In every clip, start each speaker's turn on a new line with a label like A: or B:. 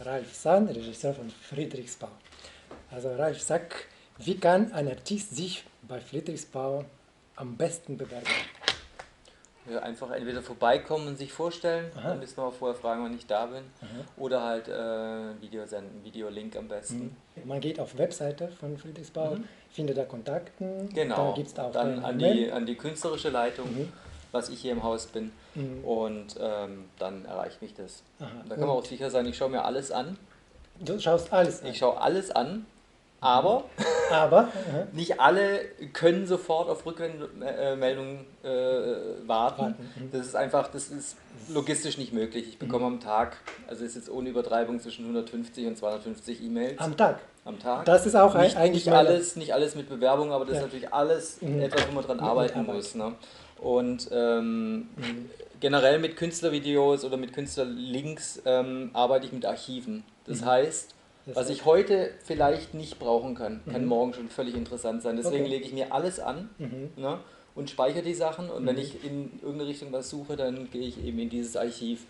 A: Ralf Sahn, Regisseur von Friedrichsbau. Also Ralf, sag, wie kann ein Artist sich bei Friedrichsbau am besten bewerben?
B: Ja, einfach entweder vorbeikommen und sich vorstellen,
A: Aha.
B: dann müssen wir auch vorher fragen, wann ich da bin.
A: Aha.
B: Oder halt Video senden, Videolink am besten.
A: Man geht auf Webseite von Friedrichsbau, findet da Kontakten, da
B: Genau,
A: gibt es auch
B: dann
A: deine
B: an
A: E-Mail.
B: an die künstlerische Leitung,
A: Mhm.
B: was ich hier im Haus bin.
A: Mhm.
B: Und dann erreicht mich das.
A: Aha.
B: Da kann man auch
A: Und
B: sicher sein, ich schaue mir alles an.
A: du schaust alles an.
B: Ich schaue alles an, aber
A: Aber, aha,
B: nicht alle können sofort auf Rückmeldungen warten.
A: warten.
B: Das ist einfach, das ist logistisch nicht möglich. Ich bekomme am Tag, also ist jetzt ohne Übertreibung zwischen 150 und 250 E-Mails
A: Am Tag.
B: am Tag.
A: Das ist auch
B: Nicht,
A: eigentlich
B: nicht alles mit Bewerbung, aber das
A: Ja.
B: ist natürlich alles etwas, wo man dran
A: Mit
B: arbeiten
A: Arbeit.
B: muss. Ne? Und generell mit Künstlervideos oder mit Künstlerlinks arbeite ich mit Archiven. Das heißt,
A: Das
B: was
A: heißt-
B: ich heute vielleicht nicht brauchen kann, kann morgen schon völlig interessant sein. Deswegen
A: Okay.
B: lege ich mir alles an ne, und speichere die Sachen. Und wenn ich in irgendeine Richtung was suche, dann gehe ich eben in dieses Archiv.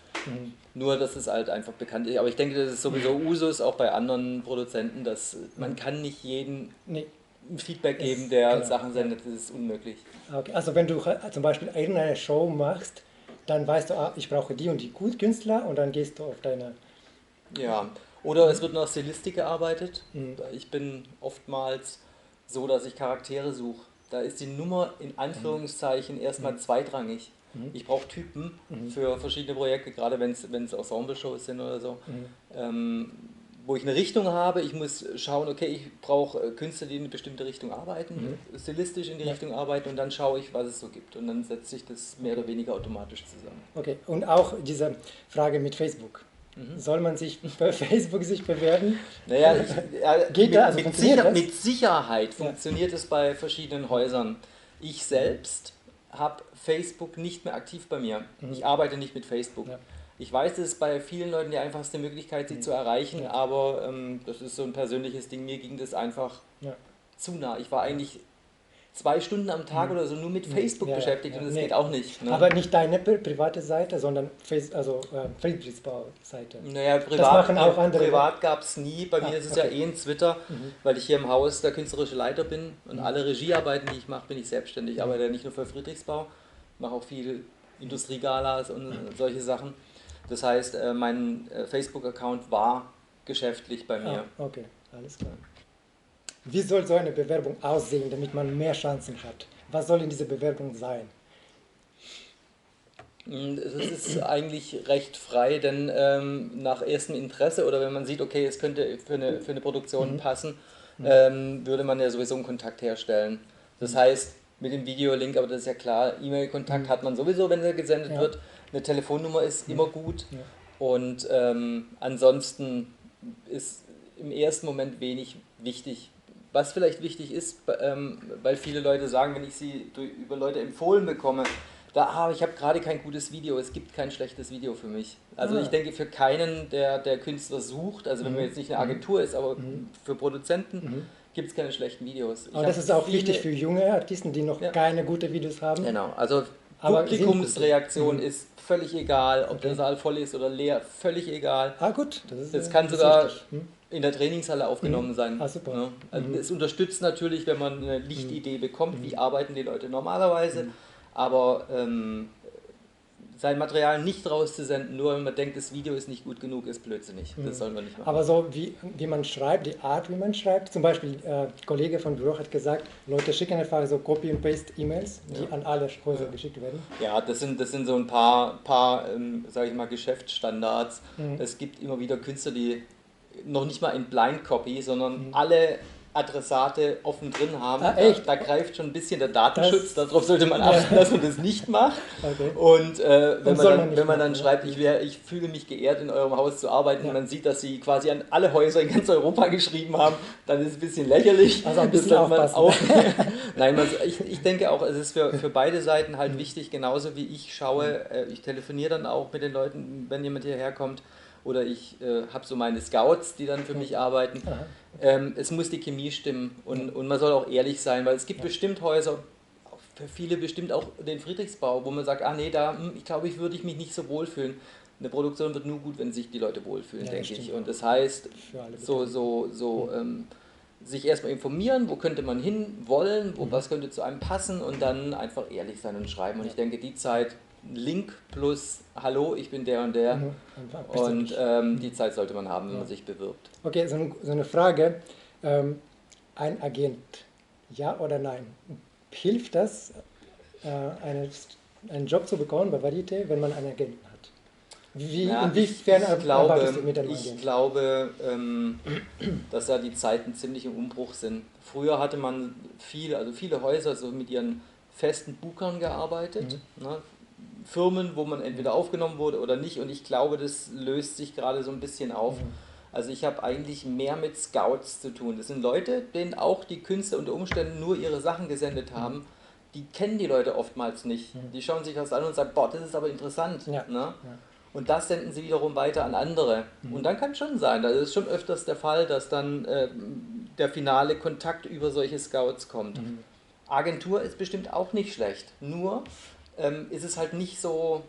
B: Nur, dass es halt einfach bekannt ist. Aber ich denke, das ist sowieso Usus, auch bei anderen Produzenten, dass man kann nicht jedem
A: Nee.
B: ein Feedback geben,
A: Ist
B: der
A: klar,
B: Sachen sendet. Das ist unmöglich.
A: Okay. Also wenn du zum Beispiel irgendeine Show machst, dann weißt du, ich brauche die und die Künstler und dann gehst du auf deine...
B: Ja, oder es wird nach Stilistik gearbeitet. Ich bin oftmals so, dass ich Charaktere suche. Da ist die Nummer in Anführungszeichen erstmal zweitrangig. Ich brauche Typen für verschiedene Projekte, gerade wenn es Ensemble-Shows sind oder so. Wo ich eine Richtung habe, ich muss schauen, okay, ich brauche Künstler, die in eine bestimmte Richtung arbeiten, stilistisch in die Richtung arbeiten und dann schaue ich, was es so gibt. Und dann setzt sich das mehr oder weniger automatisch zusammen.
A: Okay, und auch diese Frage mit Facebook. Soll man sich bei Facebook sich bewerben?
B: Naja,
A: Geht da? Also funktioniert das?
B: mit Sicherheit funktioniert es bei verschiedenen Häusern. Ich selbst habe Facebook nicht mehr aktiv bei mir. Ich arbeite nicht mit Facebook.
A: Ja.
B: Ich weiß, das ist bei vielen Leuten die einfachste Möglichkeit, sie zu erreichen, aber das ist so ein persönliches Ding. Mir ging das einfach
A: Ja.
B: zu nah. Ich war eigentlich 2 Stunden am Tag oder so nur mit Facebook
A: Ja,
B: beschäftigt
A: ja.
B: und das
A: Nee.
B: geht auch nicht. Ne?
A: Aber nicht deine private Seite, sondern Friedrichsbau-Seite.
B: Naja,
A: machen auch andere.
B: privat gab es nie. Bei mir ist es ja
A: okay.
B: eh ein Twitter, weil ich hier im Haus der künstlerische Leiter bin und alle Regiearbeiten, die ich mache, bin ich selbstständig. Ich arbeite ja nicht nur für Friedrichsbau, mache auch viel Industriegalas und solche Sachen. Das heißt, mein Facebook-Account war geschäftlich bei mir.
A: Okay, alles klar. Wie soll so eine Bewerbung aussehen, damit man mehr Chancen hat? Was soll in dieser Bewerbung sein?
B: Das ist eigentlich recht frei, denn nach erstem Interesse oder wenn man sieht, okay, es könnte für eine Produktion passen, würde man ja sowieso einen Kontakt herstellen. Das heißt, mit dem Videolink, aber das ist ja klar, E-Mail-Kontakt hat man sowieso, wenn er gesendet
A: Ja.
B: wird. Eine Telefonnummer ist immer gut
A: Ja.
B: und ansonsten ist im ersten Moment wenig wichtig. Was vielleicht wichtig ist, weil viele Leute sagen, wenn ich sie über Leute empfohlen bekomme, ich habe gerade kein gutes Video, es gibt kein schlechtes Video für mich. Also ich denke, für keinen, der Künstler sucht, also wenn man jetzt nicht eine Agentur ist, aber für Produzenten gibt es keine schlechten Videos.
A: Aber das ist auch wichtig für junge Artisten, die noch keine guten Videos haben.
B: Genau, also
A: Aber
B: Publikumsreaktion ist völlig egal, ob der Saal voll ist oder leer, völlig egal.
A: Gut.
B: Das kann sogar
A: wichtig.
B: in der Trainingshalle aufgenommen sein.
A: Super.
B: Ne? Also es unterstützt natürlich, wenn man eine Lichtidee bekommt, wie arbeiten die Leute normalerweise, aber sein Material nicht rauszusenden, nur wenn man denkt, das Video ist nicht gut genug, ist blödsinnig. Das soll man nicht machen.
A: Aber so wie man schreibt, die Art, wie man schreibt, zum Beispiel, ein Kollege von Büro hat gesagt, Leute schicken einfach so Copy- und Paste-E-Mails, die an alle Häuser geschickt werden.
B: Ja, das sind so ein paar sage ich mal, Geschäftsstandards. Es gibt immer wieder Künstler, die noch nicht mal in Blind Copy, sondern alle Adressate offen drin haben.
A: Echt?
B: Da greift schon ein bisschen der Datenschutz, darauf sollte man achten, dass man das nicht macht.
A: Okay.
B: Und wenn man dann
A: machen,
B: schreibt, ich fühle mich geehrt, in eurem Haus zu arbeiten, und man sieht, dass sie quasi an alle Häuser in ganz Europa geschrieben haben, dann ist es ein bisschen lächerlich.
A: Also ein bisschen
B: Das sollte man
A: aufpassen.
B: Nein, ich denke auch, es ist für beide Seiten halt wichtig, genauso wie ich schaue, ich telefoniere dann auch mit den Leuten, wenn jemand hierher kommt, oder ich habe so meine Scouts, die dann für mich arbeiten. Es muss die Chemie stimmen und man soll auch ehrlich sein, weil es gibt bestimmt Häuser, für viele bestimmt auch den Friedrichsbau, wo man sagt, nee, ich glaube, würde ich mich nicht so wohlfühlen. eine Produktion wird nur gut, wenn sich die Leute wohlfühlen,
A: Ja,
B: denke ich.
A: stimmt.
B: Und das heißt,
A: Für alle
B: sich erstmal informieren, wo könnte man hin wollen, was könnte zu einem passen und dann einfach ehrlich sein und schreiben. Und ich denke, die Zeit, Link plus Hallo, ich bin der und der.
A: Einfach
B: Und
A: persönlich.
B: die Zeit sollte man haben, wenn man sich bewirbt.
A: Okay, so eine Frage. Ein Agent, ja oder nein? Hilft das, einen Job zu bekommen bei Varieté, wenn man einen Agenten hat? Inwiefern arbeitest du mit einem Agenten?
B: Ich glaube, dass da die Zeiten ziemlich im Umbruch sind. Früher hatte man viele Häuser so mit ihren festen Bookern gearbeitet. Ne? Firmen, wo man entweder aufgenommen wurde oder nicht. Und ich glaube, das löst sich gerade so ein bisschen auf. Also ich habe eigentlich mehr mit Scouts zu tun. Das sind Leute, denen auch die Künstler unter Umständen nur ihre Sachen gesendet haben. Die kennen die Leute oftmals nicht. Die schauen sich das an und sagen, boah, das ist aber interessant.
A: Ja.
B: Ne? Und das senden sie wiederum weiter an andere. Und dann kann es schon sein, das ist schon öfters der Fall, dass dann der finale Kontakt über solche Scouts kommt. Agentur ist bestimmt auch nicht schlecht. Nur ist es halt nicht so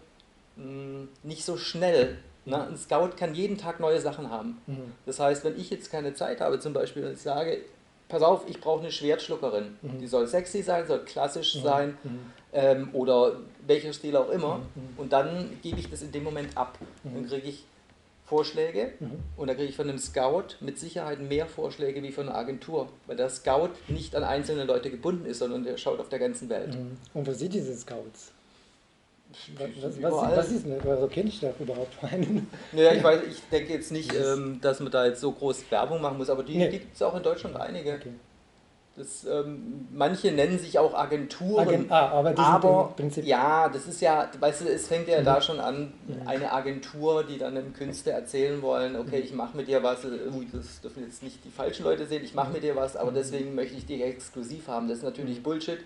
B: schnell. Ne? Ein Scout kann jeden Tag neue Sachen haben. Das heißt, wenn ich jetzt keine Zeit habe zum Beispiel und ich sage, pass auf, ich brauche eine Schwertschluckerin. Die soll sexy sein, soll klassisch sein oder welcher Stil auch immer. Und dann gebe ich das in dem Moment ab. Dann kriege ich Vorschläge und dann kriege ich von einem Scout mit Sicherheit mehr Vorschläge wie von einer Agentur, weil der Scout nicht an einzelne Leute gebunden ist, sondern der schaut auf der ganzen Welt.
A: Und wo sind diese Scouts?
B: Überall.
A: Was ist denn? Also kenne ich da überhaupt einen?
B: Naja, ich denke jetzt nicht, dass man da jetzt so groß Werbung machen muss, aber die gibt es auch in Deutschland einige.
A: Okay.
B: Manche nennen sich auch Agenturen,
A: aber die sind im Prinzip...
B: ja, das ist ja, weißt du, es fängt ja da schon an, eine Agentur, die dann einem Künstler erzählen wollen, okay, ich mache mit dir was, das dürfen jetzt nicht die falschen Leute sehen, ich mache mit dir was, aber deswegen möchte ich dich exklusiv haben. Das ist natürlich Bullshit.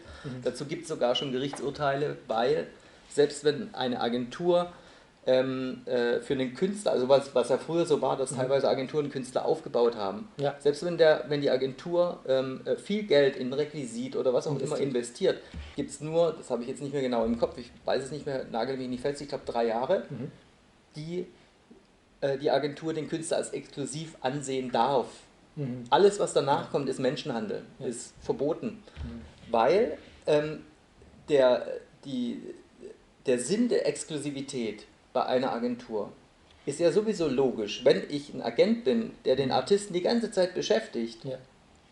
B: Dazu gibt es sogar schon Gerichtsurteile, weil selbst wenn eine Agentur für einen Künstler, also was ja früher so war, dass teilweise Agenturen Künstler aufgebaut haben. Ja. Selbst wenn die Agentur viel Geld in Requisit oder was auch immer investiert, gibt es nur, das habe ich jetzt nicht mehr genau im Kopf, ich weiß es nicht mehr, nagel mich nicht fest, ich glaube 3 Jahre, die Agentur den Künstler als exklusiv ansehen darf. Alles, was danach kommt, ist Menschenhandel, ist verboten, weil der Sinn der Exklusivität bei einer Agentur ist ja sowieso logisch. Wenn ich ein Agent bin, der den Artisten die ganze Zeit beschäftigt,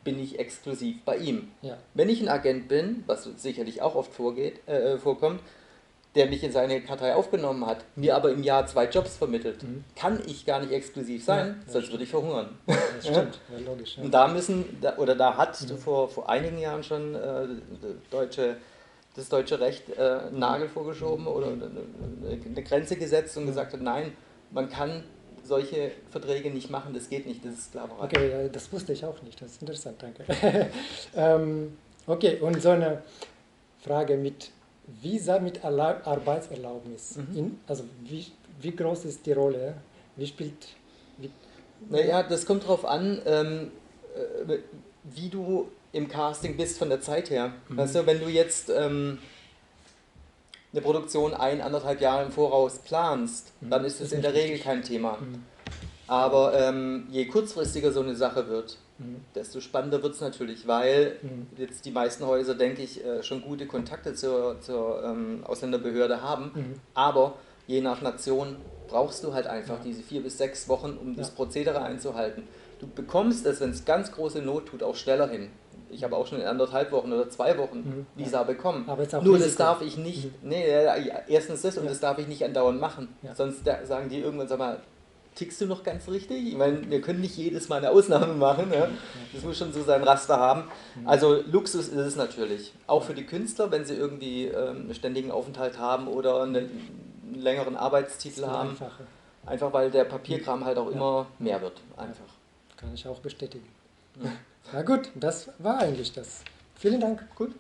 B: bin ich exklusiv bei ihm. Ja. Wenn ich ein Agent bin, was sicherlich auch oft vorkommt, der mich in seine Kartei aufgenommen hat, mir aber im Jahr 2 Jobs vermittelt, kann ich gar nicht exklusiv sein, sonst würde ich verhungern. Das stimmt, ja, logisch. Ja. Und da hat vor einigen Jahren schon das deutsche Recht einen Nagel vorgeschoben oder eine Grenze gesetzt und gesagt hat, nein, man kann solche Verträge nicht machen, das geht nicht, das ist Sklaverei.
A: Okay, das wusste ich auch nicht, das ist interessant, danke. Okay, und so eine Frage mit Visa mit Arbeitserlaubnis. Also wie groß ist die Rolle?
B: Naja, das kommt darauf an, wie du im Casting bist von der Zeit her. Weißt du, wenn du jetzt eine Produktion 1,5 Jahre im Voraus planst, dann ist es in der Regel kein Thema. Aber je kurzfristiger so eine Sache wird, desto spannender wird es natürlich, weil jetzt die meisten Häuser, denke ich, schon gute Kontakte zur Ausländerbehörde haben, aber je nach Nation brauchst du halt einfach diese 4 bis 6 Wochen, um das Prozedere einzuhalten. Du bekommst es, wenn es ganz große Not tut, auch schneller hin. Ich habe auch schon in 1,5 Wochen oder 2 Wochen Visa bekommen. Aber jetzt auch nur das darf ich nicht, erstens das und das darf ich nicht andauernd machen. Sonst sagen die irgendwann, sag mal, tickst du noch ganz richtig? Ich meine, wir können nicht jedes Mal eine Ausnahme machen. Ne? Das muss schon so sein Raster haben. Also Luxus ist es natürlich. Auch für die Künstler, wenn sie irgendwie einen ständigen Aufenthalt haben oder einen längeren Arbeitstitel haben. Einfach weil der Papierkram halt auch immer mehr wird. Einfach.
A: Kann ich auch bestätigen. Na gut, das war eigentlich das. Vielen Dank.
B: Gut.